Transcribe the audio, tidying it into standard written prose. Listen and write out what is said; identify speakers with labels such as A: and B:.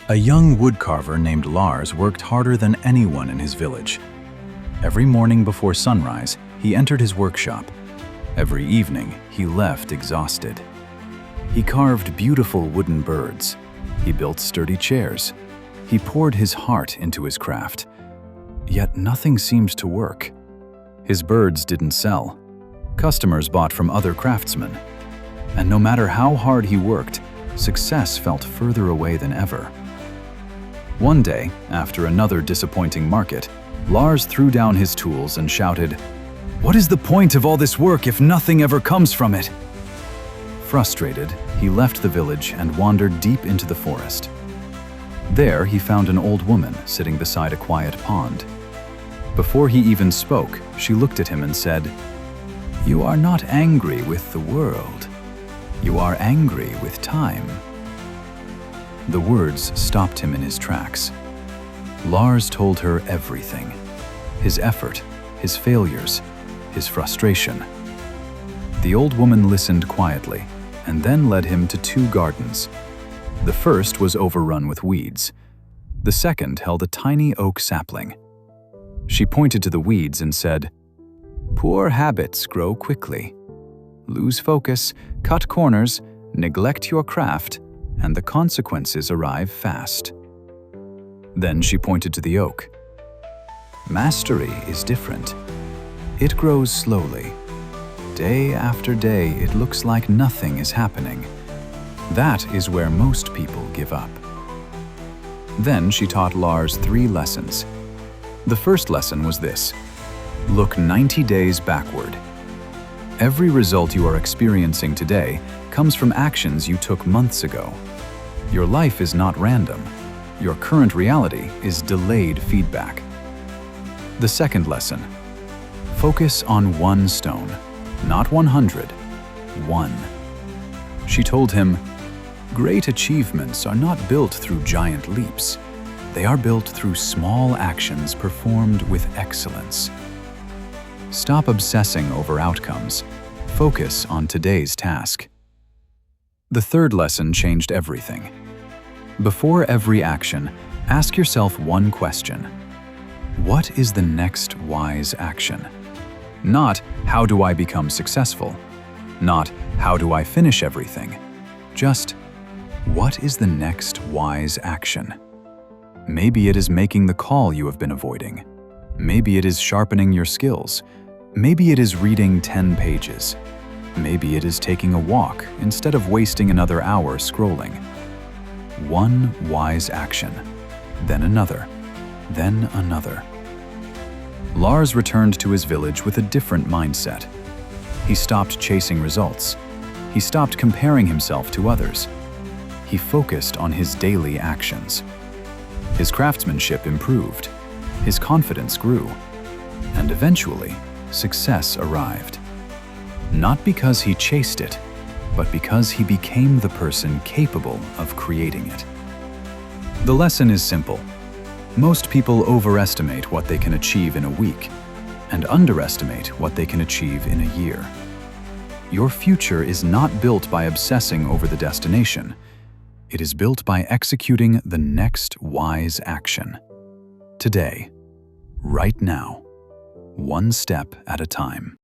A: A young woodcarver named Lars worked harder than anyone in his village. Every morning before sunrise, he entered his workshop. Every evening, he left exhausted. He carved beautiful wooden birds. He built sturdy chairs. He poured his heart into his craft. Yet nothing seemed to work. His birds didn't sell. Customers bought from other craftsmen. And no matter how hard he worked, success felt further away than ever. One day, after another disappointing market, Lars threw down his tools and shouted, "What is the point of all this work if nothing ever comes from it?" Frustrated, he left the village and wandered deep into the forest. There, he found an old woman sitting beside a quiet pond. Before he even spoke, she looked at him and said, "You are not angry with the world. You are angry with time." The words stopped him in his tracks. Lars told her everything: his effort, his failures, his frustration. The old woman listened quietly and then led him to two gardens. The first was overrun with weeds. The second held a tiny oak sapling. She pointed to the weeds and said, "Poor habits grow quickly. Lose focus, cut corners, neglect your craft, and the consequences arrive fast." Then she pointed to the oak. "Mastery is different. It grows slowly. Day after day, it looks like nothing is happening. That is where most people give up." Then she taught Lars 3 lessons. The first lesson was this: look 90 days backward. Every result you are experiencing today comes from actions you took months ago. Your life is not random. Your current reality is delayed feedback. The second lesson: focus on one stone, not 100, one. She told him, "Great achievements are not built through giant leaps. They are built through small actions performed with excellence." Stop obsessing over outcomes. Focus on today's task. The third lesson changed everything. Before every action, ask yourself one question: what is the next wise action? Not, how do I become successful? Not, how do I finish everything? Just, what is the next wise action? Maybe it is making the call you have been avoiding. Maybe it is sharpening your skills. Maybe it is reading 10 pages. Maybe it is taking a walk instead of wasting another hour scrolling. One wise action, then another, then another. Lars returned to his village with a different mindset. He stopped chasing results. He stopped comparing himself to others. He focused on his daily actions. His craftsmanship improved. His confidence grew. And eventually, success arrived. Not because he chased it, but because he became the person capable of creating it. The lesson is simple. Most people overestimate what they can achieve in a week and underestimate what they can achieve in a year. Your future is not built by obsessing over the destination. It is built by executing the next wise action. Today, right now, one step at a time.